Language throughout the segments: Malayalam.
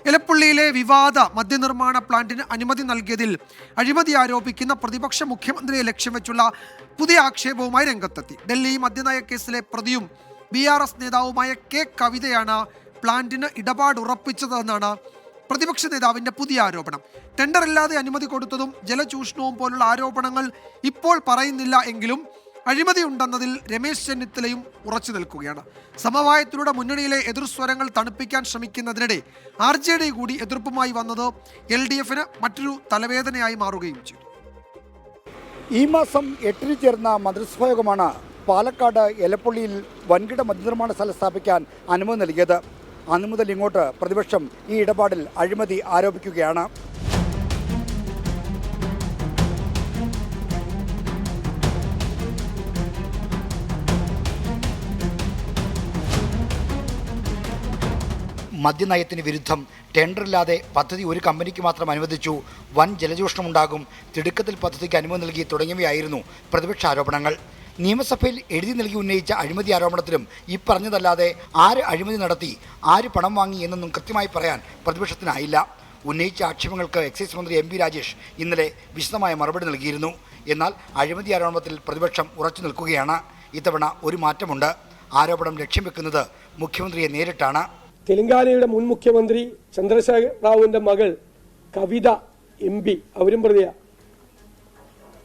എലപ്പുള്ളിയിലെ വിവാദ മദ്യനിർമ്മാണ പ്ലാന്റിന് അനുമതി നൽകിയതിൽ അഴിമതി ആരോപിക്കുന്ന പ്രതിപക്ഷ മുഖ്യമന്ത്രിയെ ലക്ഷ്യം വെച്ചുള്ള പുതിയ ആക്ഷേപവുമായി രംഗത്തെത്തി. ഡൽഹി മദ്യനയ കേസിലെ പ്രതിയും BRS നേതാവുമായ കെ കവിതയാണ് പ്ലാന്റിന് ഇടപാട് ഉറപ്പിച്ചതെന്നാണ് പ്രതിപക്ഷ നേതാവിന്റെ പുതിയ ആരോപണം. ടെൻഡറില്ലാതെ അനുമതി കൊടുത്തതും ജലചൂഷണവും പോലുള്ള ആരോപണങ്ങൾ ഇപ്പോൾ പറയുന്നില്ല എങ്കിലും അഴിമതി ഉണ്ടെന്നതിൽ രമേശ് ചെന്നിത്തലയും ഉറച്ചു നിൽക്കുകയാണ്. സമവായത്തിലൂടെ മുന്നണിയിലെ എതിർസ്വരങ്ങൾ തണുപ്പിക്കാൻ ശ്രമിക്കുന്നതിനിടെ RJD കൂടി എതിർപ്പുമായി വന്നത് LDFന് മറ്റൊരു തലവേദനയായി മാറുകയും ചെയ്തു. ഈ മാസം 8-ന് ചേർന്ന മന്ത്രിസഭാ യോഗമാണ് പാലക്കാട് എലപ്പുള്ളിയിൽ വൻകിട മദ്യനിർമ്മാണ സ്ഥലം സ്ഥാപിക്കാൻ അനുമതി നൽകിയത്. അന്നു മുതൽ ഇങ്ങോട്ട് പ്രതിപക്ഷം ഈ ഇടപാടിൽ അഴിമതി ആരോപിക്കുകയാണ്. മദ്യനയത്തിന് വിരുദ്ധം ടെൻഡറില്ലാതെ പദ്ധതി ഒരു കമ്പനിക്ക് മാത്രം അനുവദിച്ചു, വൻ ജലചൂഷണമുണ്ടാകും, തിടുക്കത്തിൽ പദ്ധതിക്ക് അനുമതി നൽകി തുടങ്ങിയവയായിരുന്നു പ്രതിപക്ഷ ആരോപണങ്ങൾ. നിയമസഭയിൽ എഴുതി നൽകി ഉന്നയിച്ച അഴിമതി ആരോപണത്തിലും ഈ പറഞ്ഞതല്ലാതെ ആര് അഴിമതി നടത്തി, ആര് പണം വാങ്ങി എന്നൊന്നും കൃത്യമായി പറയാൻ പ്രതിപക്ഷത്തിനായില്ല. ഉന്നയിച്ച ആക്ഷേപങ്ങൾക്ക് എക്സൈസ് മന്ത്രി MP രാജേഷ് ഇന്നലെ വിശദമായ മറുപടി നൽകിയിരുന്നു. എന്നാൽ അഴിമതി ആരോപണത്തിൽ പ്രതിപക്ഷം ഉറച്ചു നിൽക്കുകയാണ്. ഇത്തവണ ഒരു മാറ്റമുണ്ട്. ആരോപണം ലക്ഷ്യം വെക്കുന്നത് മുഖ്യമന്ത്രിയെ നേരിട്ടാണ്. തെലങ്കാനയുടെ മുൻ മുഖ്യമന്ത്രി ചന്ദ്രശേഖർ റാവുവിന്റെ മകൾ കവിത MP അവരും പ്രതിയാ.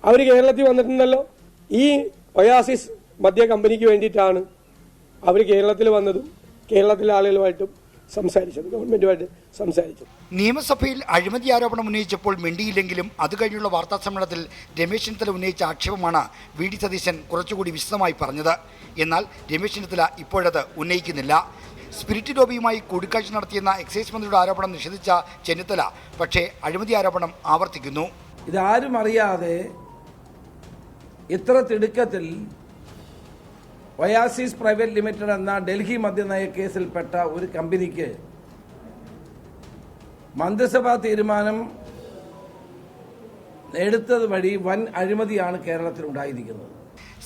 അവർ കേരളത്തിൽ വന്നിട്ടുണ്ടല്ലോ. ഈ ഒയാസിസ് മദ്യ കമ്പനിക്ക് വേണ്ടിയിട്ടാണ് അവർ കേരളത്തിൽ വന്നതും കേരളത്തിലെ ആളുകളുമായിട്ടും സംസാരിച്ചത്, ഗവൺമെന്റുമായിട്ട് സംസാരിച്ചത്. നിയമസഭയിൽ അഴിമതി ആരോപണം ഉന്നയിച്ചപ്പോൾ മിണ്ടിയില്ലെങ്കിലും അത് കഴിഞ്ഞുള്ള വാർത്താ സമ്മേളനത്തിൽ രമേശ് ചെന്നിത്തല ഉന്നയിച്ച ആക്ഷേപമാണ് VD സതീശൻ കുറച്ചുകൂടി വിശദമായി പറഞ്ഞത്. എന്നാൽ രമേശ് ചെന്നിത്തല ഇപ്പോഴത് ഉന്നയിക്കുന്നില്ല. സ്പിരിറ്റ് ലോബിയുമായി കൂടിക്കാഴ്ച നടത്തിയെന്ന എക്സൈസ് മന്ത്രിയുടെ ആരോപണം നിഷേധിച്ച ചെന്നിത്തല പക്ഷേ അഴിമതി ആരോപണം ആവർത്തിക്കുന്നു. ഇതാരും അറിയാതെ ഇത്ര തിടുക്കത്തിൽ ഒയാസിസ് പ്രൈവറ്റ് ലിമിറ്റഡ് എന്ന ഡൽഹി മദ്യനയ കേസിൽപ്പെട്ട ഒരു കമ്പനിക്ക് മന്ത്രിസഭാ തീരുമാനം എടുത്തത് വഴി വൻ അഴിമതിയാണ് കേരളത്തിൽ ഉണ്ടായിരിക്കുന്നത്.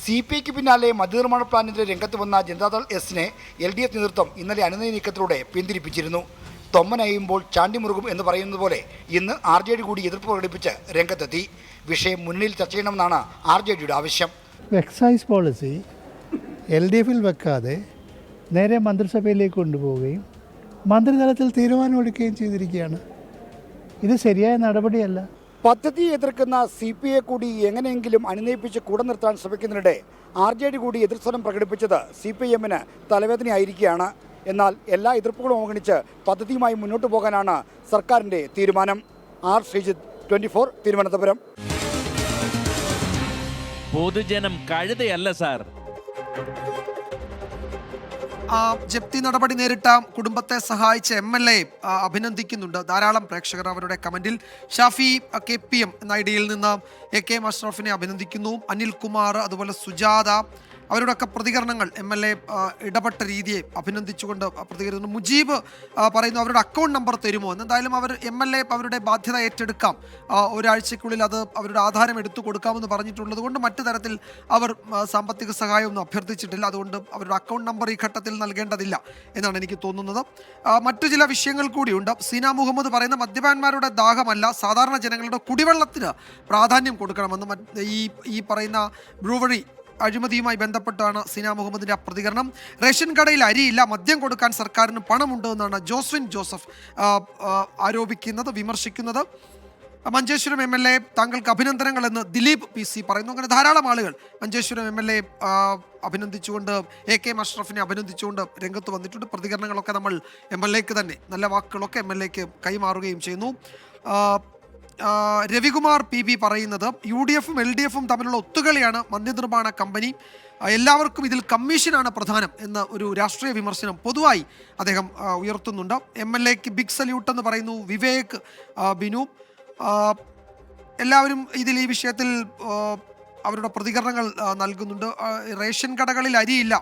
CPIക്ക് പിന്നാലെ മദ്യനിർമ്മാണ പ്ലാന്റിന്റെ രംഗത്ത് വന്ന ജനതാദൾ S-നെ LDF നേതൃത്വം ഇന്നലെ അനുനയ നീക്കത്തിലൂടെ പിന്തിരിപ്പിച്ചിരുന്നു. തൊമ്മനയുമ്പോൾ ചാണ്ടി മുറുകും എന്ന് പറയുന്നത് പോലെ ഇന്ന് RJD കൂടി എതിർപ്പ് പ്രകടിപ്പിച്ച് രംഗത്തെത്തി. വിഷയം മുന്നിൽ ചർച്ച ചെയ്യണമെന്നാണ് RJDയുടെ ആവശ്യം. എക്സൈസ് പോളിസി LDFിൽ വെക്കാതെ നേരെ മന്ത്രിസഭയിലേക്ക് കൊണ്ടുപോവുകയും മന്ത്രിതലത്തിൽ തീരുമാനമെടുക്കുകയും ചെയ്തിരിക്കുകയാണ്. ഇത് ശരിയായ നടപടിയല്ല. പദ്ധതിയെ എതിർക്കുന്ന CPI കൂടി എങ്ങനെയെങ്കിലും അനുനയിപ്പിച്ച് കൂടെ നിർത്താൻ ശ്രമിക്കുന്നതിനിടെ RJD കൂടി എതിർസ്വരം പ്രകടിപ്പിച്ചത് CPIMന് തലവേദനയായിരിക്കുകയാണ്. എന്നാൽ എല്ലാ എതിർപ്പുകളും അവഗണിച്ച് പദ്ധതിയുമായി മുന്നോട്ട് പോകാനാണ് സർക്കാരിൻ്റെ തീരുമാനം. ശ്രീജിത്ത്, 24, തിരുവനന്തപുരം. പൊതുജനം കഴുതയല്ല സാർ. ജപ്തി നടപടി നേരിട്ട കുടുംബത്തെ സഹായിച്ച MLA അഭിനന്ദിക്കുന്നുണ്ട് ധാരാളം പ്രേക്ഷകർ അവരുടെ കമന്റിൽ. ഷാഫി KPM എന്ന ഐഡിയിൽ നിന്ന് AK അഷ്റഫിനെ അഭിനന്ദിക്കുന്നു. അനിൽകുമാർ, അതുപോലെ സുജാത, അവരുടെയൊക്കെ പ്രതികരണങ്ങൾ MLA ഇടപെട്ട രീതിയെ അഭിനന്ദിച്ചുകൊണ്ട് പ്രതികരിക്കുന്നു. മുജീബ് പറയുന്നു അവരുടെ അക്കൗണ്ട് നമ്പർ തരുമോ എന്ന്. എന്തായാലും അവർ MLA അവരുടെ ബാധ്യത ഏറ്റെടുക്കാം, ഒരാഴ്ചക്കുള്ളിൽ അത് അവരുടെ ആധാരം എടുത്തു കൊടുക്കാമെന്ന് പറഞ്ഞിട്ടുള്ളത് കൊണ്ട് മറ്റു തരത്തിൽ അവർ സാമ്പത്തിക സഹായമൊന്നും അഭ്യർത്ഥിച്ചിട്ടില്ല. അതുകൊണ്ട് അവരുടെ അക്കൗണ്ട് നമ്പർ ഈ ഘട്ടത്തിൽ നൽകേണ്ടതില്ല എന്നാണ് എനിക്ക് തോന്നുന്നത്. മറ്റു ചില വിഷയങ്ങൾ കൂടിയുണ്ട്. സീന മുഹമ്മദ് പറയുന്ന മദ്യപാന്മാരുടെ ദാഹമല്ല, സാധാരണ ജനങ്ങളുടെ കുടിവെള്ളത്തിന് പ്രാധാന്യം കൊടുക്കണമെന്ന്. ഈ പറയുന്ന ബ്രൂവറി അഴിമതിയുമായി ബന്ധപ്പെട്ടാണ് സീന മുഹമ്മദിന്റെ പ്രതികരണം. റേഷൻ കടയിൽ അരിയില്ല, മദ്യം കൊടുക്കാൻ സർക്കാരിന് പണമുണ്ട് എന്നാണ് ജോസ്വിൻ ജോസഫ് ആരോപിക്കുന്നത്, വിമർശിക്കുന്നത്. മഞ്ചേശ്വരം MLA താങ്കൾക്ക് അഭിനന്ദനങ്ങൾ എന്ന് ദിലീപ് PC പറയുന്നു. അങ്ങനെ ധാരാളം ആളുകൾ മഞ്ചേശ്വരം MLA അഭിനന്ദിച്ചുകൊണ്ട് AK അഷ്റഫിനെ അഭിനന്ദിച്ചുകൊണ്ട് രംഗത്ത് വന്നിട്ടുണ്ട്. പ്രതികരണങ്ങളൊക്കെ നമ്മൾ MLAക്ക് തന്നെ, നല്ല വാക്കുകളൊക്കെ MLAക്ക് കൈമാറുകയും ചെയ്യുന്നു. രവികുമാർ PB പറയുന്നത് UDFും LDFും തമ്മിലുള്ള ഒത്തുകളിയാണ് മദ്യനിർമ്മാണ കമ്പനി, എല്ലാവർക്കും ഇതിൽ കമ്മീഷനാണ് പ്രധാനം എന്ന ഒരു രാഷ്ട്രീയ വിമർശനം പൊതുവായി അദ്ദേഹം ഉയർത്തുന്നുണ്ട്. MLAക്ക് ബിഗ് സല്യൂട്ട് എന്ന് പറയുന്നു വിവേക് ബിനു. എല്ലാവരും ഇതിൽ ഈ വിഷയത്തിൽ അവരുടെ പ്രതികരണങ്ങൾ നൽകുന്നുണ്ട്. റേഷൻ കടകളിൽ അരിയില്ല,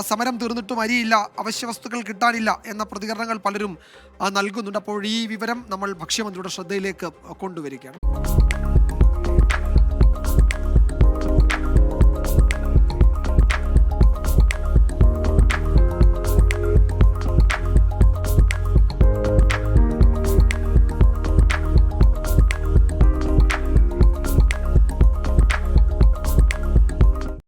സമരം തീർന്നിട്ടും അരിയില്ല, അവശ്യ വസ്തുക്കൾ കിട്ടാനില്ല എന്ന പ്രതികരണങ്ങൾ പലരും നൽകുന്നുണ്ട്. അപ്പോൾ ഈ വിവരം നമ്മൾ ഭക്ഷ്യമന്ത്രിയുടെ ശ്രദ്ധയിലേക്ക് കൊണ്ടുവരികയാണ്.